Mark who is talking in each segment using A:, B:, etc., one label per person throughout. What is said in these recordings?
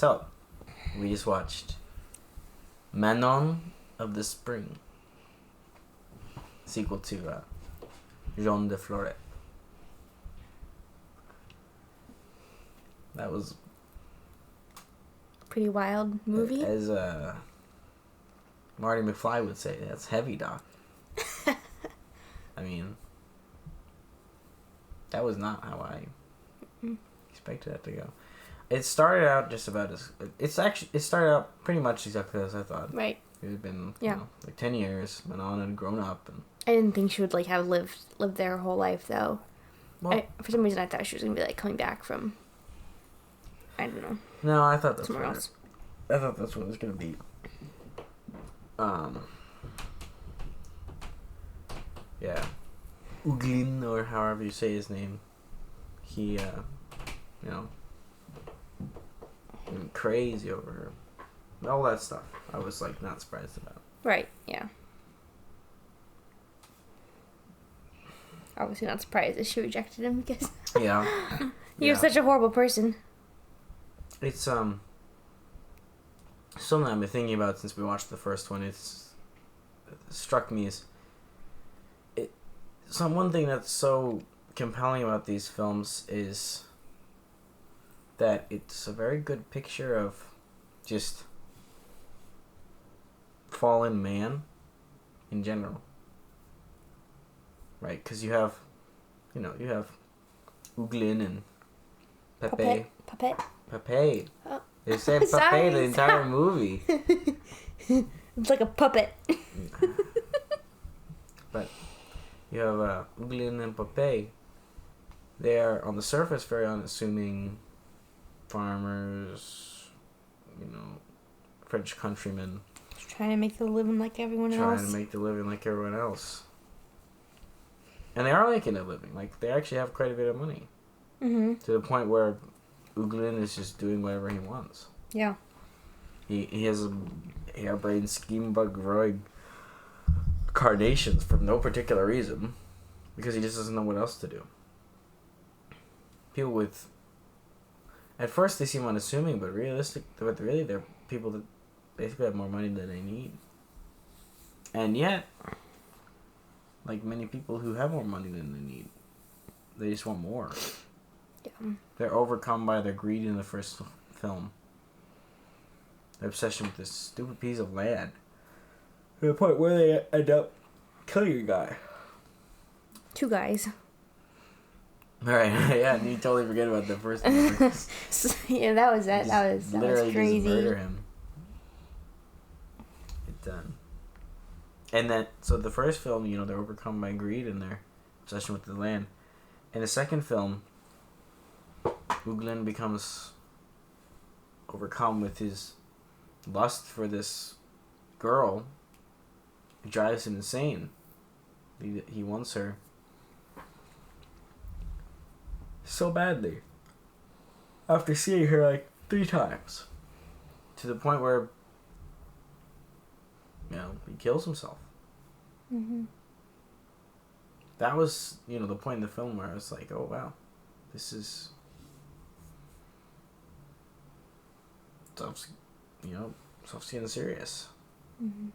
A: So, we just watched Manon of the Spring. Sequel to Jean de Florette. That was...
B: Pretty wild movie.
A: As Marty McFly would say, that's heavy, doc. I mean, that was not how I expected that to go. It started out just about as... It started out pretty much exactly as I thought.
B: Right.
A: It had been, like 10 years. Manon had grown up. And
B: I didn't think she would, like, have lived there her whole life, though.
A: Well,
B: For some reason, I thought she was going to be, like, coming back from... I don't know.
A: No, I thought that's
B: somewhere else.
A: I thought that's what it was gonna be. Yeah, Uglin, or however you say his name. He, went crazy over her. All that stuff. I was like not surprised about.
B: Right. Yeah. Obviously not surprised that she rejected him because.
A: Yeah.
B: You're such a horrible person.
A: It's something I've been thinking about since we watched the first one. It struck me as one thing that's so compelling about these films is that it's a very good picture of just fallen man in general, right? Because you have Uglin and Pepe. Pepe. Oh. They say Pepe the entire movie.
B: It's like a puppet.
A: But you have Uglin and Pepe. They are, on the surface, very unassuming farmers, French countrymen.
B: Just trying to make the living like everyone else.
A: Trying to make the living like everyone else. And they are making a living. Like, they actually have quite a bit of money.
B: Mm-hmm.
A: To the point where Uglin is just doing whatever he wants.
B: Yeah.
A: He has a harebrained scheme about growing carnations for no particular reason. Because he just doesn't know what else to do. People with... At first they seem unassuming, but really they're people that basically have more money than they need. And yet, like many people who have more money than they need, they just want more.
B: Yeah.
A: They're overcome by their greed in the first film. Their obsession with this stupid piece of land. To the point where they end up killing a guy.
B: 2 guys.
A: Alright, yeah, and you totally forget about the first one.
B: Yeah, that was crazy.
A: Just murder him. And then, so the first film, they're overcome by greed and their obsession with the land. In the second film, Uglin becomes overcome with his lust for this girl. It drives him insane. He wants her so badly. After seeing her like 3 times. To the point where, he kills himself.
B: Mm-hmm.
A: That was, the point in the film where I was like, oh wow, this is stuff's getting serious.
B: Mm-hmm.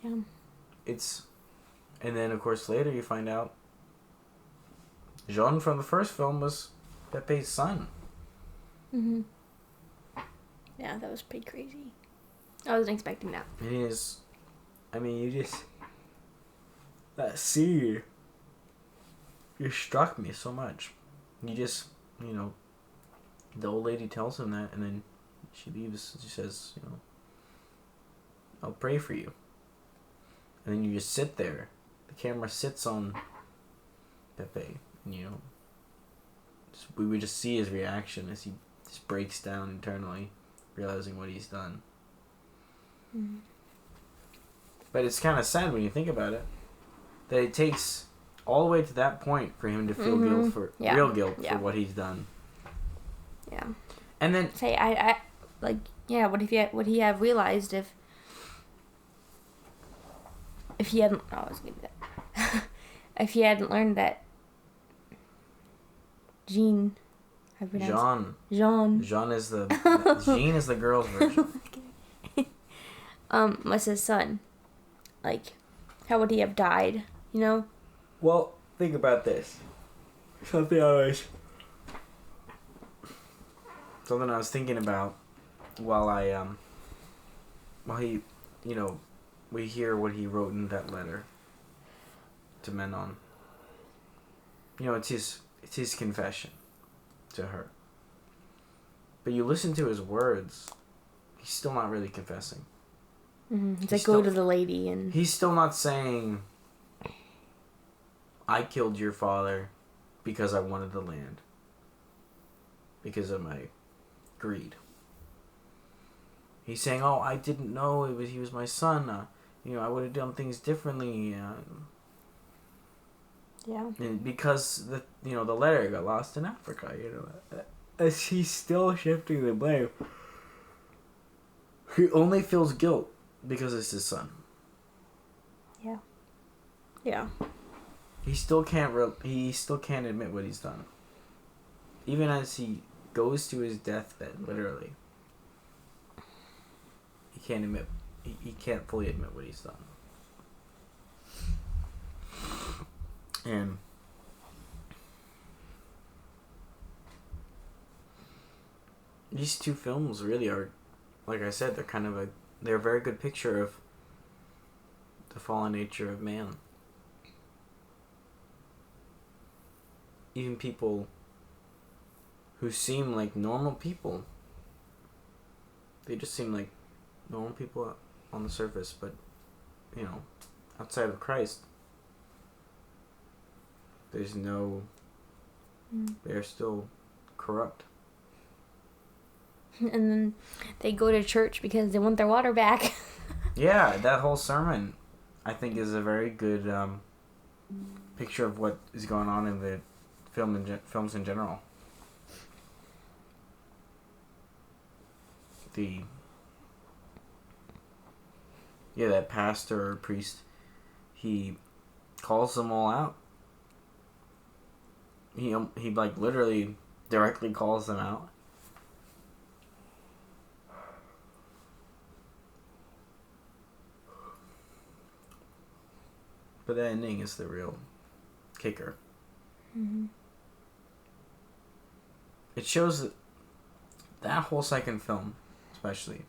B: Yeah.
A: And then of course later you find out Jean from the first film was Pepe's son.
B: Mm-hmm. Yeah, that was pretty crazy. I wasn't expecting that.
A: You just... That scene just struck me so much. You just, the old lady tells him that, and then she leaves, she says, I'll pray for you. And then you just sit there. The camera sits on Pepe, and we would just see his reaction as he just breaks down internally, realizing what he's done.
B: Mm.
A: But it's kind of sad when you think about it, that it takes all the way to that point for him to feel real guilt for what he's done.
B: Yeah.
A: And then
B: would he have realized if he hadn't? Oh, I was gonna do that. If he hadn't learned that Jean
A: Jean.
B: Jean.
A: Jean is the... Jean is the girl's version.
B: Was his son. Like, how would he have died, you know?
A: Well, think about this. Something I was thinking about while he, you know, we hear what he wrote in that letter to Manon. You know, it's his confession to her. But you listen to his words, he's still not really confessing.
B: Mm-hmm. It's like, go to the lady and...
A: He's still not saying, I killed your father because I wanted the land. Because of my greed. He's saying, oh, I didn't know he was my son. You know, I would have done things differently.
B: Yeah.
A: And because the letter got lost in Africa, you know, as he's still shifting the blame, he only feels guilt because it's his son.
B: Yeah. Yeah.
A: He still can't admit what he's done. Even as he goes to his deathbed, literally, he can't fully admit what he's done. And these two films really are, like I said, they're a very good picture of the fallen nature of man. Even people who seem like normal people, they just seem like normal people on the surface, but, you know, outside of Christ, they're still corrupt.
B: And then they go to church because they want their water back.
A: Yeah, that whole sermon, I think, is a very good picture of what is going on in the films in general. That pastor or priest, he calls them all out. He like literally directly calls them out. But the ending is the real kicker.
B: Mm-hmm.
A: It shows that whole second film, especially,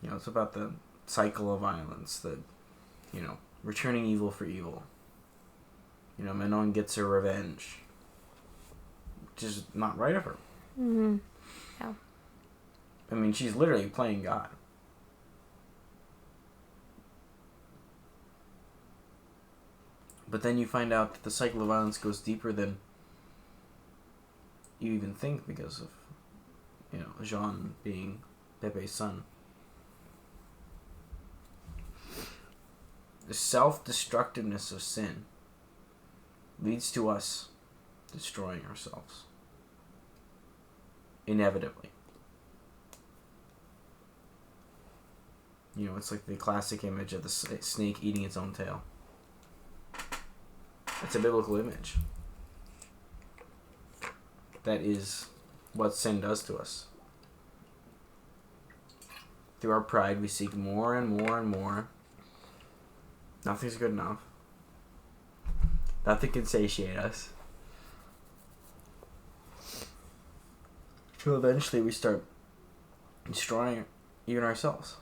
A: you know, it's about the cycle of violence, returning evil for evil. You know, Manon gets her revenge, which is not right of her.
B: Mm-hmm. Yeah.
A: I mean, she's literally playing God. But then you find out that the cycle of violence goes deeper than you even think because of, you know, Jean being Pepe's son. The self-destructiveness of sin leads to us destroying ourselves. Inevitably. You know, it's like the classic image of the snake eating its own tail. It's a biblical image. That is what sin does to us. Through our pride, we seek more and more and more. Nothing's good enough. Nothing can satiate us. Till eventually we start destroying even ourselves.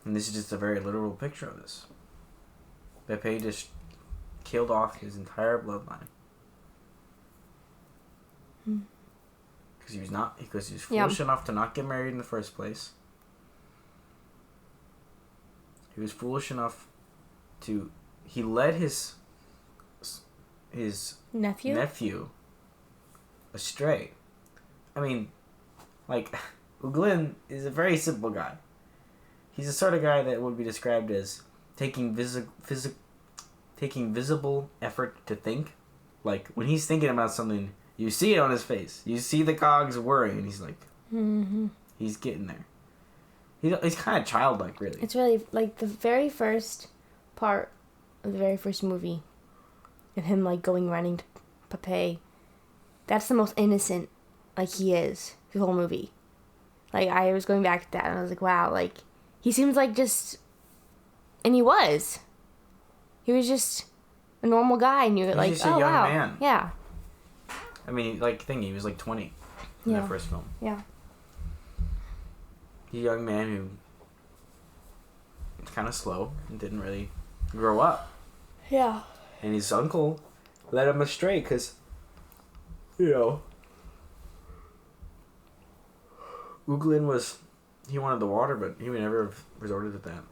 A: And this is just a very literal picture of this. Pepe just killed off his entire bloodline. Because he was foolish enough to not get married in the first place. He was foolish enough he led his nephew astray. I mean, like, Uglin is a very simple guy. He's the sort of guy that would be described as taking visible effort to think. Like, when he's thinking about something, you see it on his face. You see the cogs whirring, and he's like, he's getting there. He's kind of childlike, really.
B: It's really, like, the very first part of the very first movie. and him like going running to Pepe. That's the most innocent, like, he is the whole movie. Like, I was going back to that and I was like, wow, like, he seems like just, and he was just a normal guy, and you're like,
A: just a
B: oh
A: young
B: wow,
A: man.
B: yeah.
A: I mean, like, he was like 20 in the first film.
B: Yeah.
A: He's a young man who was kind of slow and didn't really grow up.
B: Yeah.
A: And his uncle led him astray because, Uglin he wanted the water, but he would never have resorted to that.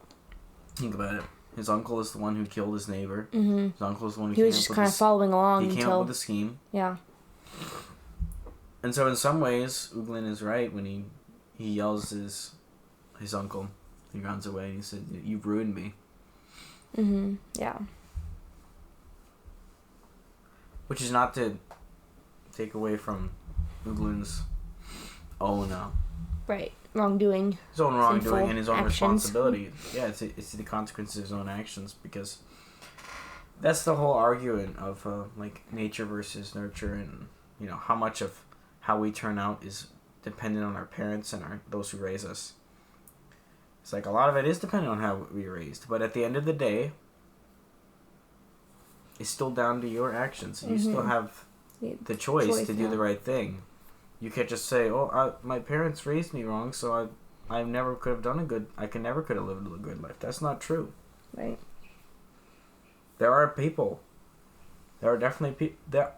A: Think about it. His uncle is the one who killed his neighbor.
B: Mm-hmm.
A: His uncle is the one who
B: he was just kind of following along.
A: He came up with a scheme.
B: Yeah.
A: And so in some ways, Uglin is right when he yells his uncle. He runs away and he said, "You've ruined me."
B: Mm-hmm. Yeah.
A: Which is not to take away from Uglin's own
B: right, wrongdoing.
A: His own wrongdoing and his own
B: actions.
A: responsibility. Yeah, it's the consequences of his own actions, because that's the whole argument of like nature versus nurture, and how much of how we turn out is dependent on our parents and those who raise us. It's like a lot of it is dependent on how we were raised, but at the end of the day, it's still down to your actions. You still have the choice to do the right thing. You can't just say, "Oh, my parents raised me wrong, so I never could have done I never could have lived a good life." That's not true.
B: Right.
A: There are people. There are definitely there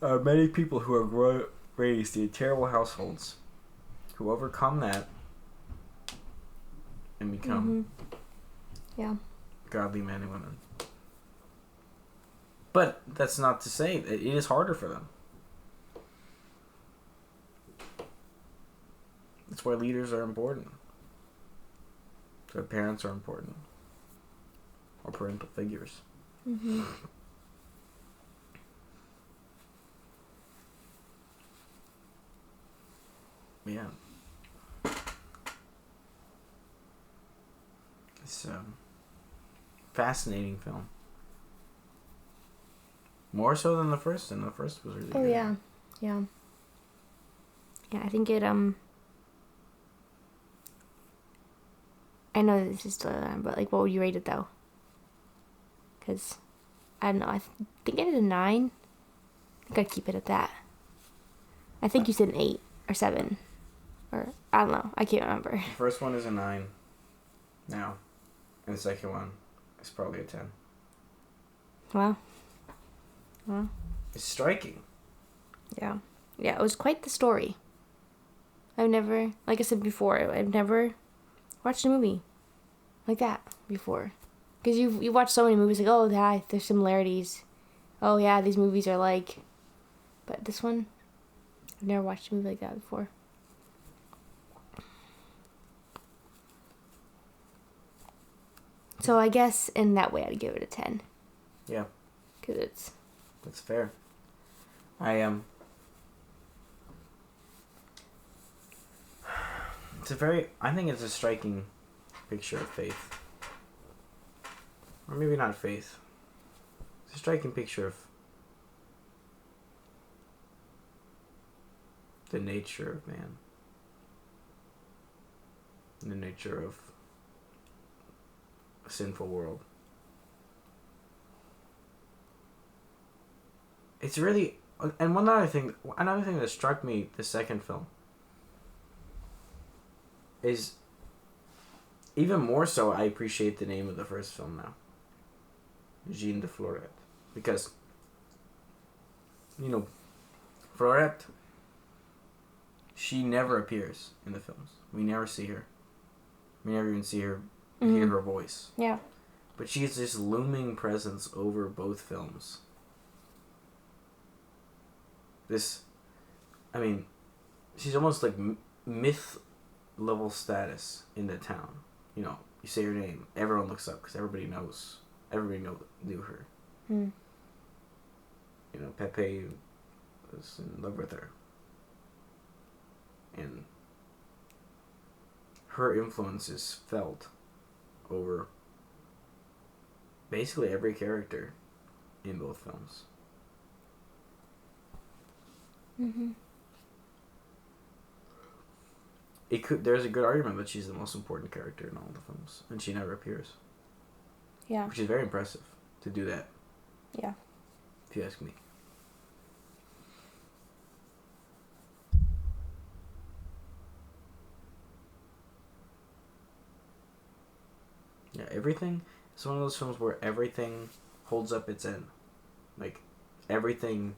A: are many people who are raised in terrible households, who overcome that and become godly men and women. But that's not to say that it is harder for them. That's why leaders are important. That's why parents are important. Or parental figures.
B: Mm-hmm.
A: Yeah. It's a fascinating film. More so than the first, and the first was really good.
B: Oh, yeah. Yeah. Yeah, I think it, I know this is still on, but, like, what would you rate it, though? Because, I don't know, I think I did a 9. I think I'd keep it at that. I think you said an 8 or 7. Or, I don't know, I can't remember.
A: The first one is a 9 now. And the second one is probably a 10.
B: Wow. Wow.
A: It's striking.
B: Yeah. Yeah, it was quite the story. I've never, like I said before, I've never watched a movie like that before. Because you watch so many movies, like, oh, yeah, there's similarities. Oh, yeah, these movies are like... But this one, I've never watched a movie like that before. So I guess in that way I'd give it a 10.
A: Yeah.
B: Because it's...
A: That's fair. I think it's a striking picture of faith. Or maybe not faith. It's a striking picture of the nature of man. And the nature of a sinful world. It's really... And another thing that struck me, the second film, is even more so I appreciate the name of the first film now. Jean de Florette. Because, Florette, she never appears in the films. We never see her. We never even see her, hear her voice.
B: Yeah.
A: But she's this looming presence over both films. She's almost like myth level status in the town. You say her name, everyone looks up because everybody knew her.
B: Mm.
A: Pepe was in love with her. And her influence is felt over basically every character in both films.
B: Mm-hmm.
A: There's a good argument that she's the most important character in all the films, and she never appears.
B: Yeah.
A: Which is very impressive to do that.
B: Yeah.
A: If you ask me. Yeah, everything. It's one of those films where everything holds up its end. Like, everything.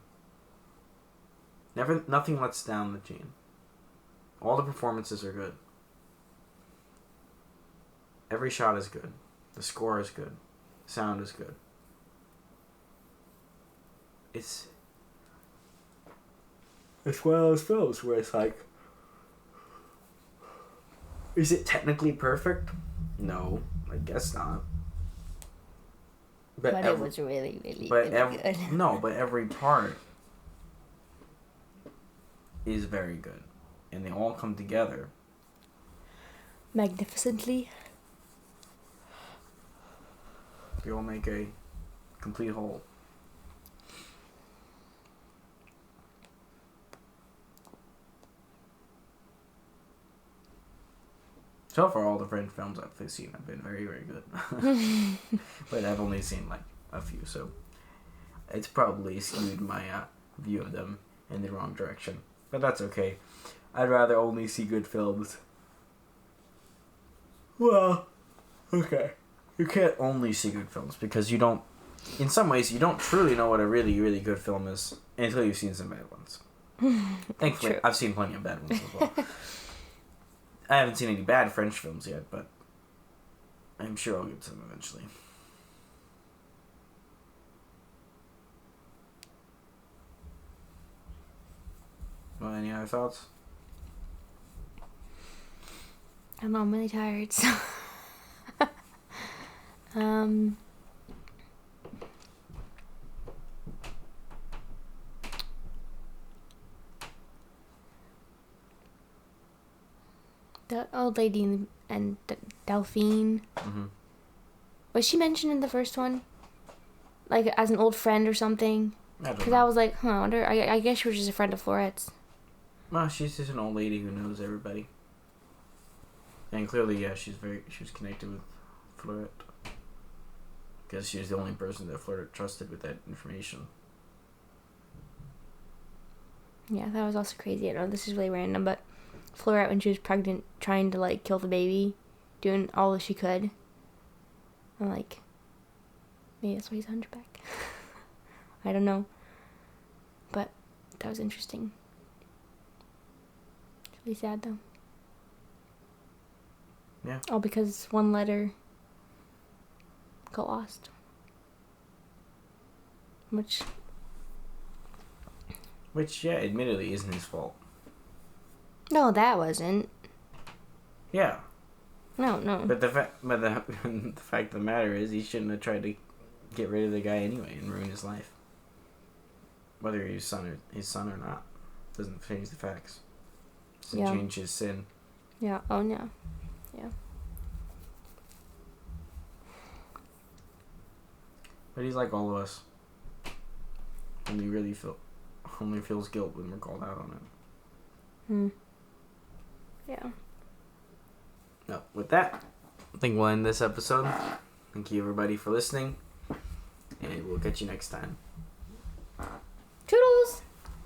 A: Nothing lets down the chain. All the performances are good. Every shot is good. The score is good. Sound is good. It's one of those films where it's like, is it technically perfect? No, I guess not.
B: But it was really, really,
A: really
B: good.
A: No, but every part is very good. And they all come together.
B: Magnificently.
A: They all make a complete whole. So far, all the French films I've seen have been very, very good. But I've only seen like a few, so it's probably skewed my view of them in the wrong direction. But that's okay. I'd rather only see good films. Well, okay. You can't only see good films because you don't... In some ways, you don't truly know what a really, really good film is until you've seen some bad ones. Thankfully,
B: True.
A: I've seen plenty of bad ones as well. I haven't seen any bad French films yet, but I'm sure I'll get some eventually. Well, any other thoughts?
B: I don't know, I'm really tired, so... The old lady and Delphine.
A: Mm-hmm.
B: Was she mentioned in the first one? Like, as an old friend or something? Because I was like, huh, I wonder... I guess she was just a friend of Florette's.
A: Well, she's just an old lady who knows everybody. And clearly, yeah, she was connected with Fleurette. Because she was the only person that Fleurette trusted with that information.
B: Yeah, that was also crazy. I know this is really random, but Fleurette, when she was pregnant, trying to, like, kill the baby, doing all that she could. I'm like, maybe that's why he's a hunchback. I don't know. But that was interesting. It's really sad, though.
A: Yeah.
B: All because one letter got lost. Which,
A: yeah, admittedly isn't his fault.
B: no, that wasn't.
A: Yeah.
B: No.
A: But the fact of the matter is, he shouldn't have tried to get rid of the guy anyway and ruin his life. Whether he's his son or not, doesn't change the facts. Doesn't change his sin.
B: Yeah. Oh, no. Yeah.
A: But he's like all of us. Only feels guilt when we're called out on it.
B: Yeah.
A: No, with that, I think we'll end this episode. Thank you everybody for listening, and we'll catch you next time.